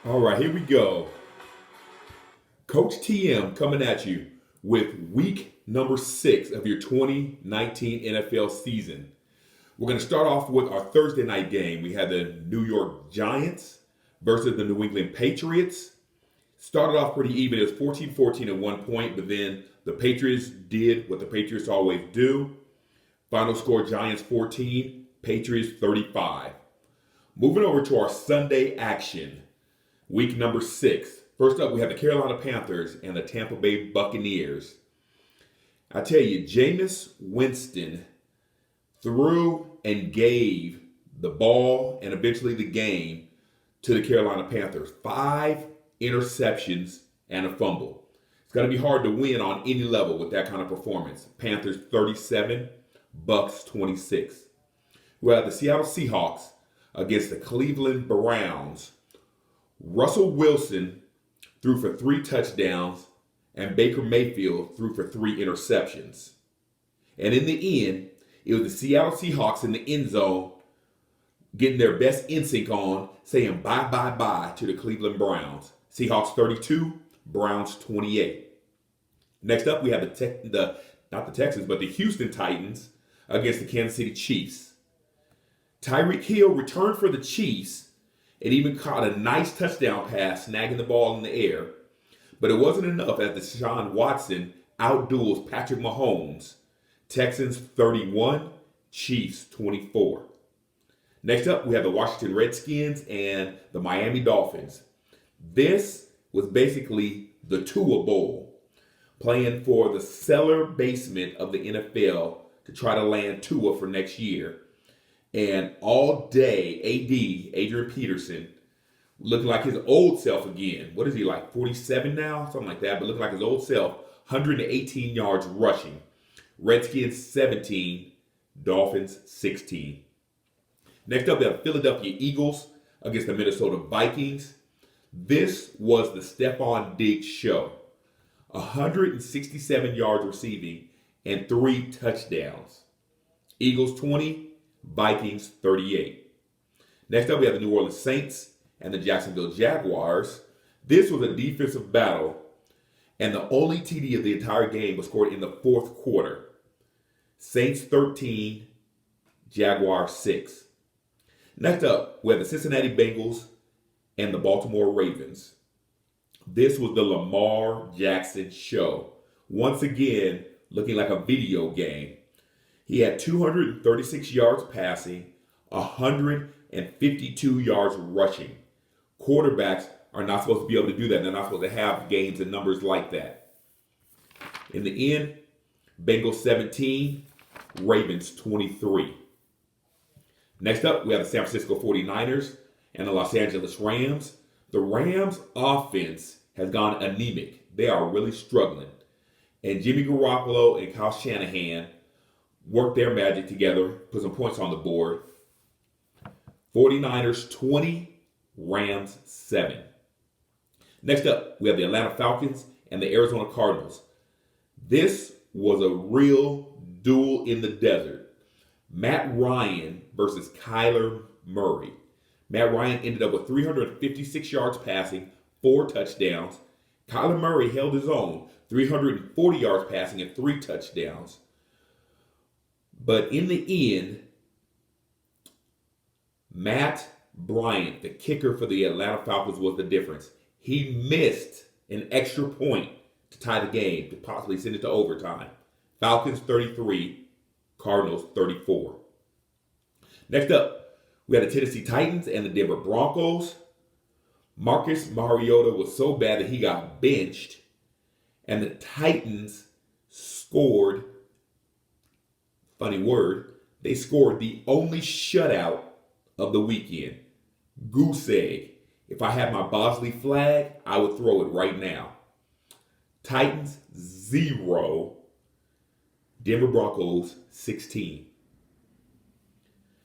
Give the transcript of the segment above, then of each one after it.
All right, here we go. Coach TM coming at you with week number 6 of your 2019 NFL season. We're going to start off with our Thursday night game. We had the New York Giants versus the New England Patriots. Started off pretty even. It was 14-14 at one point, but then the Patriots did what the Patriots always do. Final score, Giants 14, Patriots 35. Moving over to our Sunday action, week number 6. First up, we have the Carolina Panthers and the Tampa Bay Buccaneers. I tell you, Jameis Winston threw and gave the ball and eventually the game to the Carolina Panthers. 5 interceptions and a fumble. It's going to be hard to win on any level with that kind of performance. Panthers 37, Bucks 26. We have the Seattle Seahawks against the Cleveland Browns. Russell Wilson threw for 3 touchdowns, and Baker Mayfield threw for 3 interceptions. And in the end, it was the Seattle Seahawks in the end zone getting their best instinct on, saying bye to the Cleveland Browns. Seahawks 32, Browns 28. Next up, we have not the Texans, but the Houston Titans against the Kansas City Chiefs. Tyreek Hill returned for the Chiefs and even caught a nice touchdown pass, snagging the ball in the air. But it wasn't enough as Deshaun Watson outduels Patrick Mahomes. Texans 31, Chiefs 24. Next up, we have the Washington Redskins and the Miami Dolphins. This was basically the Tua Bowl, playing for the cellar basement of the NFL to try to land Tua for next year. And all day, Adrian Peterson, looking like his old self again. What is he, like 47 now? Something like that, but looking like his old self. 118 yards rushing. Redskins 17, Dolphins 16. Next up, we have Philadelphia Eagles against the Minnesota Vikings. This was the Stephon Diggs show. 167 yards receiving and 3 touchdowns. Eagles 20, Vikings 38. Next up, we have the New Orleans Saints and the Jacksonville Jaguars. This was a defensive battle, and the only TD of the entire game was scored in the 4th quarter. Saints 13, Jaguars 6. Next up, we have the Cincinnati Bengals and the Baltimore Ravens. This was the Lamar Jackson show. Once again, looking like a video game. He had 236 yards passing, 152 yards rushing. Quarterbacks are not supposed to be able to do that. They're not supposed to have games and numbers like that. In the end, Bengals 17, Ravens 23. Next up, we have the San Francisco 49ers and the Los Angeles Rams. The Rams offense has gone anemic. They are really struggling. And Jimmy Garoppolo and Kyle Shanahan worked their magic together, put some points on the board. 49ers 20, Rams 7. Next up, we have the Atlanta Falcons and the Arizona Cardinals. This was a real duel in the desert. Matt Ryan versus Kyler Murray. Matt Ryan ended up with 356 yards passing, 4 touchdowns. Kyler Murray held his own, 340 yards passing and 3 touchdowns. But in the end, Matt Bryant, the kicker for the Atlanta Falcons, was the difference. He missed an extra point to tie the game, to possibly send it to overtime. Falcons 33, Cardinals 34. Next up, we had the Tennessee Titans and the Denver Broncos. Marcus Mariota was so bad that he got benched, and the Titans scored, funny word, they scored the only shutout of the weekend. Goose egg. If I had my Bosley flag, I would throw it right now. Titans 0, Denver Broncos 16.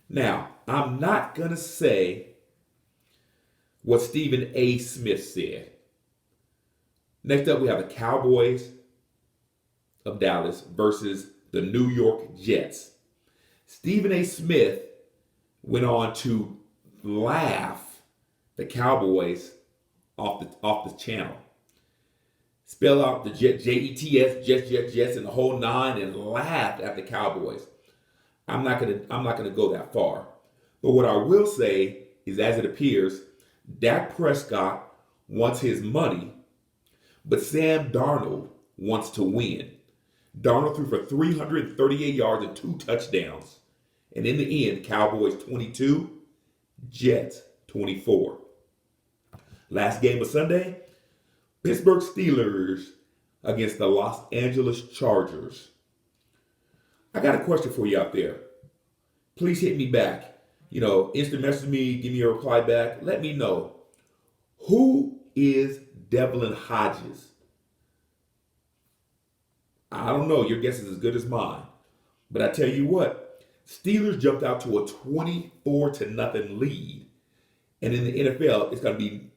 Now, I'm not going to say what Stephen A. Smith said. Next up, we have the Cowboys of Dallas versus the New York Jets. Stephen A. Smith went on to laugh the Cowboys off the channel. Spell out the Jets, Jets, and the whole nine, and laughed at the Cowboys. I'm not gonna go that far. But what I will say is, as it appears, Dak Prescott wants his money, but Sam Darnold wants to win. Darnold threw for 338 yards and 2 touchdowns. And in the end, Cowboys 22, Jets 24. Last game of Sunday, Pittsburgh Steelers against the Los Angeles Chargers. I got a question for you out there. Please hit me back. Instant message me, give me a reply back. Let me know. Who is Devlin Hodges? I don't know. Your guess is as good as mine. But I tell you what, Steelers jumped out to a 24-0 lead. And in the NFL, it's going to be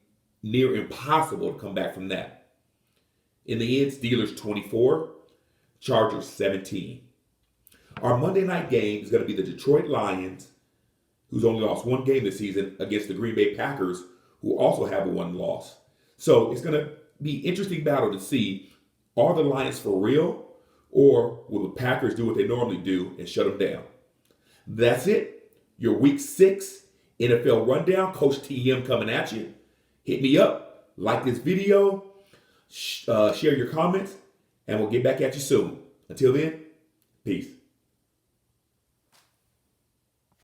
near impossible to come back from that. In the end, Steelers 24, Chargers 17. Our Monday night game is going to be the Detroit Lions, who's only lost one game this season, against the Green Bay Packers, who also have a one loss. So it's going to be an interesting battle to see, are the Lions for real, or will the Packers do what they normally do and shut them down? That's it. Your Week 6 NFL Rundown. Coach TM coming at you. Hit me up. Like this video. Share your comments. And we'll get back at you soon. Until then, peace.